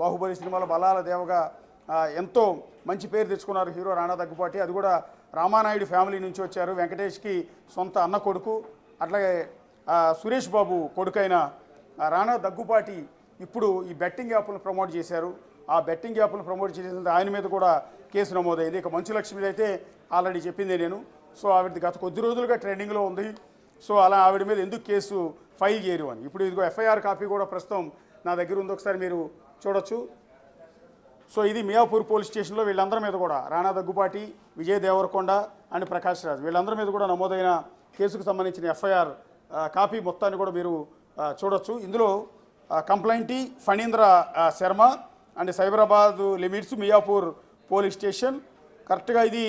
బాహుబలి సినిమాలో బల్లాల దేవగా ఎంతో మంచి పేరు తెచ్చుకున్నారు హీరో రాణా దగ్గుపాటి. అది కూడా రామానాయుడు ఫ్యామిలీ నుంచి వచ్చారు. వెంకటేష్కి సొంత అన్న కొడుకు. అట్లాగే సురేష్ బాబు కొడుకైన రాణా దగ్గుపాటి ఇప్పుడు ఈ బెట్టింగ్ యాప్లను ప్రమోట్ చేశారు. ఆ బెట్టింగ్ యాప్లను ప్రమోట్ చేసిన ఆయన మీద కూడా కేసు నమోదైంది. ఇక మంచు లక్ష్మిది అయితే ఆల్రెడీ చెప్పిందే నేను. సో ఆవిడది గత కొద్ది రోజులుగా ట్రెండింగ్లో ఉంది. సో అలా ఆవిడ మీద ఎందుకు కేసు ఫైల్ చేయరు అని. ఇప్పుడు ఇదిగో ఎఫ్ఐఆర్ కాపీ కూడా ప్రస్తుతం నా దగ్గర ఉంది, ఒకసారి మీరు చూడొచ్చు. సో ఇది మియాపూర్ పోలీస్ స్టేషన్లో వీళ్ళందరి మీద కూడా రాణా దగ్గుపాటి, విజయ్ దేవరకొండ అండ్ ప్రకాష్ రాజ్ వీళ్ళందరి మీద కూడా నమోదైన కేసుకు సంబంధించిన ఎఫ్ఐఆర్ కాపీ మొత్తాన్ని కూడా మీరు చూడొచ్చు. ఇందులో complainant Phanindra Sharma and Cyberabad limits Miyapur police station. కరెక్ట్గా ఇది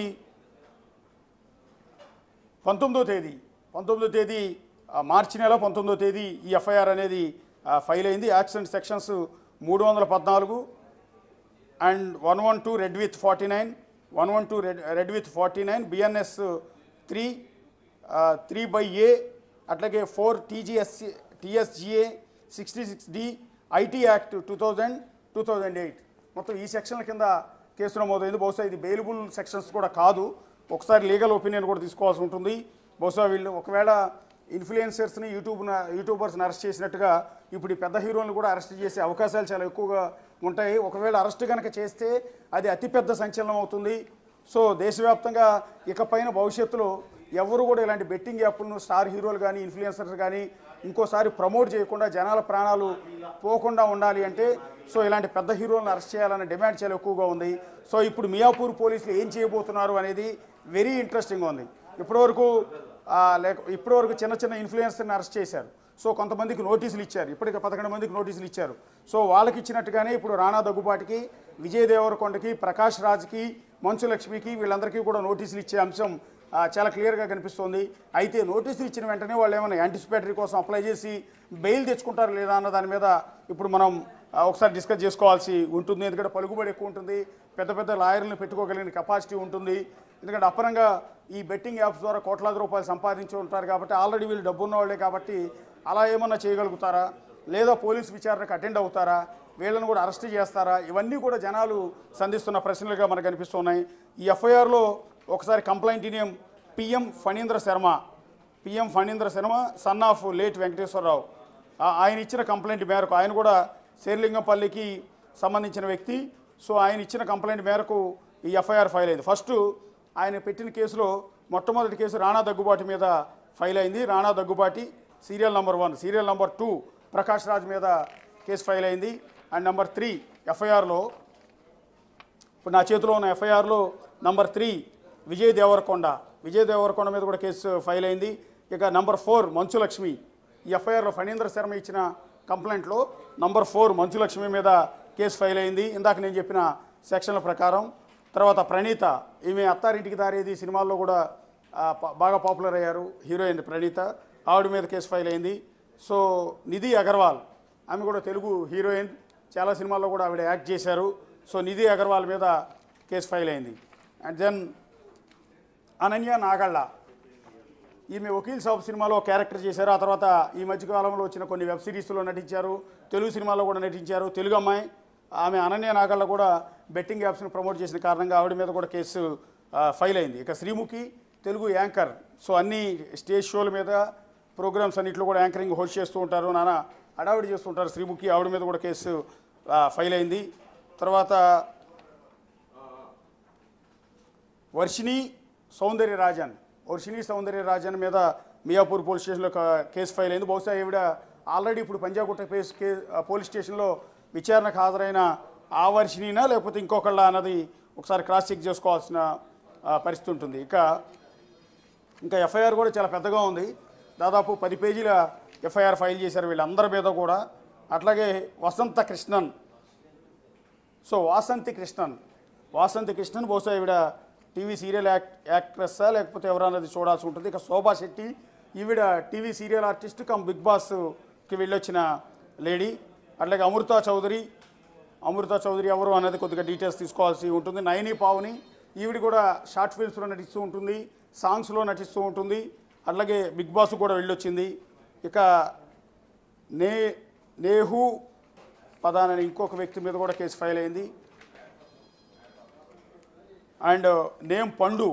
19వ తేదీ మార్చి నెల 19వ తేదీ ఈ ఎఫ్ఐఆర్ అనేది ఫైల్ అయింది. Accident sections 314 and 112 red with 49, 112 red with 49, BNS 3/A, అట్లాగే 4 TSGA 66D, ఐటీ యాక్ట్ 2008 మొత్తం ఈ సెక్షన్ల కింద కేసు నమోదైంది. బహుశా ఇది బెయిలబుల్ సెక్షన్స్ కూడా కాదు. ఒకసారి లీగల్ ఒపీనియన్ కూడా తీసుకోవాల్సి ఉంటుంది. బహుశా వీళ్ళు ఒకవేళ ఇన్ఫ్లుయెన్సర్స్ని యూట్యూబర్స్ని అరెస్ట్ చేసినట్టుగా ఇప్పుడు ఈ పెద్ద హీరోలను కూడా అరెస్ట్ చేసే అవకాశాలు చాలా ఎక్కువగా ఉంటాయి. ఒకవేళ అరెస్ట్ కనుక చేస్తే అది అతిపెద్ద సంచలనం అవుతుంది. సో దేశవ్యాప్తంగా ఇకపైన భవిష్యత్తులో ఎవరు కూడా ఇలాంటి బెట్టింగ్ యాప్లను స్టార్ హీరోలు కానీ ఇన్ఫ్లుయెన్సర్స్ కానీ ఇంకోసారి ప్రమోట్ చేయకుండా జనాల ప్రాణాలు పోకుండా ఉండాలి అంటే సో ఇలాంటి పెద్ద హీరోలను అరెస్ట్ చేయాలనే డిమాండ్ చాలా ఎక్కువగా ఉంది. సో ఇప్పుడు మియాపూర్ పోలీసులు ఏం చేయబోతున్నారు అనేది వెరీ ఇంట్రెస్టింగ్గా ఉంది. ఇప్పటివరకు చిన్న చిన్న ఇన్ఫ్లుయెన్సర్ని అరెస్ట్ చేశారు. సో కొంతమందికి నోటీసులు ఇచ్చారు. ఇప్పటికే 11 మందికి నోటీసులు ఇచ్చారు. సో వాళ్ళకి ఇచ్చినట్టుగానే ఇప్పుడు రాణా దగ్గుపాటికి, విజయ్ దేవరకొండకి, ప్రకాష్ రాజ్కి, మంచు లక్ష్మికి వీళ్ళందరికీ కూడా నోటీసులు ఇచ్చే అంశం చాలా క్లియర్గా కనిపిస్తోంది. అయితే నోటీసులు ఇచ్చిన వెంటనే వాళ్ళు ఏమైనా యాంటిసిపేటరీ కోసం అప్లై చేసి బెయిల్ తెచ్చుకుంటారు లేదా అన్న దాని మీద ఇప్పుడు మనం ఒకసారి డిస్కస్ చేసుకోవాల్సి ఉంటుంది. ఎందుకంటే పలుకుబడి ఎక్కువ ఉంటుంది, పెద్ద పెద్ద లాయర్లను పెట్టుకోగలిగిన కెపాసిటీ ఉంటుంది. ఎందుకంటే అపరంగా ఈ బెట్టింగ్ యాప్స్ ద్వారా కోట్లాది రూపాయలు సంపాదించి ఉంటారు కాబట్టి ఆల్రెడీ వీళ్ళు డబ్బు ఉన్న వాళ్ళే కాబట్టి అలా ఏమన్నా చేయగలుగుతారా, లేదా పోలీసు విచారణకు అటెండ్ అవుతారా, వీళ్ళని కూడా అరెస్ట్ చేస్తారా, ఇవన్నీ కూడా జనాలు సంధిస్తున్న ప్రశ్నలుగా మనకు కనిపిస్తున్నాయి. ఈ ఎఫ్ఐఆర్లో ఒకసారి complaint name PM Phanindra Sharma son of late Venkateswararao. ఆయన ఇచ్చిన కంప్లైంట్ మేరకు, ఆయన కూడా శేర్లింగంపల్లికి సంబంధించిన వ్యక్తి. సో ఆయన ఇచ్చిన కంప్లైంట్ మేరకు ఈ ఎఫ్ఐఆర్ ఫైల్ అయింది. ఫస్ట్ ఆయన పెట్టిన కేసులో మొట్టమొదటి కేసు రాణా దగ్గుబాటి మీద ఫైల్ అయింది. Rana Daggubati serial number 1, serial number 2 Prakash Raj మీద కేసు ఫైల్ అయింది. అండ్ నెంబర్ 3 ఎఫ్ఐఆర్లో ఇప్పుడు నా చేతిలో ఉన్న ఎఫ్ఐఆర్లో నెంబర్ 3 విజయ్ దేవరకొండ మీద కూడా కేసు ఫైల్ అయింది. ఇక నెంబర్ 4 మంచు లక్ష్మి. ఈ ఎఫ్ఐఆర్లో ఫణీంద్ర శర్మ ఇచ్చిన కంప్లైంట్లో నెంబర్ 4 మంచు లక్ష్మి మీద కేసు ఫైల్ అయింది ఇందాక నేను చెప్పిన సెక్షన్ల ప్రకారం. తర్వాత ప్రణీత, ఈమె అత్తారింటికి దారేది సినిమాల్లో కూడా బాగా పాపులర్ అయ్యారు హీరోయిన్ ప్రణీత, ఆవిడ మీద కేసు ఫైల్ అయింది. సో నిధి అగర్వాల్, ఆమె కూడా తెలుగు హీరోయిన్, చాలా సినిమాల్లో కూడా ఆవిడ యాక్ట్ చేశారు. సో నిధి అగర్వాల్ మీద కేసు ఫైల్ అయింది. అండ్ దెన్ అనన్య నాగళ్ళ, ఈమె వకీల్ సాబ్ సినిమాలో క్యారెక్టర్ చేశారు. ఆ తర్వాత ఈ మధ్యకాలంలో వచ్చిన కొన్ని వెబ్ సిరీస్లో నటించారు, తెలుగు సినిమాలో కూడా నటించారు. తెలుగు అమ్మాయి ఆమె అనన్య నాగళ్ళ కూడా బెట్టింగ్ యాప్స్ని ప్రమోట్ చేసిన కారణంగా ఆవిడ మీద కూడా కేసు ఫైల్ అయింది. ఇక శ్రీముఖి తెలుగు యాంకర్, సో అన్ని స్టేజ్ షోల మీద ప్రోగ్రామ్స్ అన్నింటిలో కూడా యాంకరింగ్ హోస్ట్ చేస్తూ ఉంటారు, నానా హడావిడి చేస్తుంటారు శ్రీముఖి, ఆవిడ మీద కూడా కేసు ఫైల్ అయింది. తర్వాత వర్షిణి సౌందర్యరాజన్ మీద మియాపూర్ పోలీస్ స్టేషన్లో కేసు ఫైల్ అయింది. బహుశా ఈవిడ ఆల్రెడీ ఇప్పుడు పంజాగుట్ట పోలీస్ స్టేషన్లో విచారణకు హాజరైన ఆ వర్షిణినా లేకపోతే ఇంకొకళ్ళ అన్నది ఒకసారి క్రాస్ చెక్ చేసుకోవాల్సిన పరిస్థితి ఉంటుంది. ఇంకా ఎఫ్ఐఆర్ కూడా చాలా పెద్దగా ఉంది. దాదాపు 10 పేజీల ఎఫ్ఐఆర్ ఫైల్ చేశారు వీళ్ళందరి మీద కూడా. అట్లాగే వాసంతి కృష్ణన్ బహుశా ఈవిడ టీవీ సీరియల్ యాక్ట్రెస్సా లేకపోతే ఎవరన్నది చూడాల్సి ఉంటుంది. ఇక శోభా శెట్టి, ఈవిడ TV serial artist cum big బాస్కి వెళ్ళొచ్చిన లేడీ. అట్లాగే అమృతా చౌదరి ఎవరు అనేది కొద్దిగా డీటెయిల్స్ తీసుకోవాల్సి ఉంటుంది. నయని పావని, ఈవిడ కూడా షార్ట్ ఫిల్మ్స్లో నటిస్తూ ఉంటుంది, సాంగ్స్లో నటిస్తూ ఉంటుంది, అట్లాగే బిగ్ బాస్ కూడా వెళ్ళొచ్చింది. ఇక నేహు పదాన్ అనే ఇంకొక వ్యక్తి మీద కూడా కేసు ఫైల్ అయింది. అండ్ నేమ్ పండు